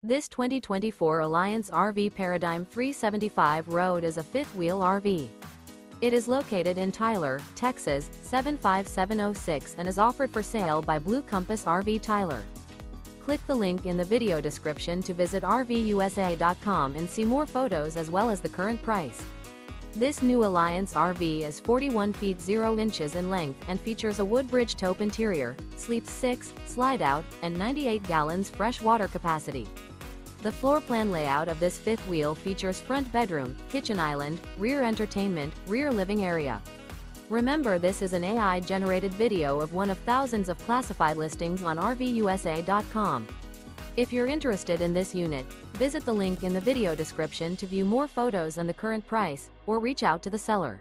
This 2024 Alliance RV Paradigm 375 Road is a fifth-wheel RV. It is located in Tyler, Texas, 75706 and is offered for sale by Blue Compass RV Tyler. Click the link in the video description to visit RVUSA.com and see more photos as well as the current price. This new Alliance RV is 41 feet 0 inches in length and features a WOODBRIDGE TAUPE interior, sleeps 6, slide-out, and 98 gallons fresh water capacity. The floor plan layout of this fifth wheel features front bedroom, kitchen island, rear entertainment, rear living area. Remember, this is an AI-generated video of one of thousands of classified listings on RVUSA.com. If you're interested in this unit, visit the link in the video description to view more photos and the current price, or reach out to the seller.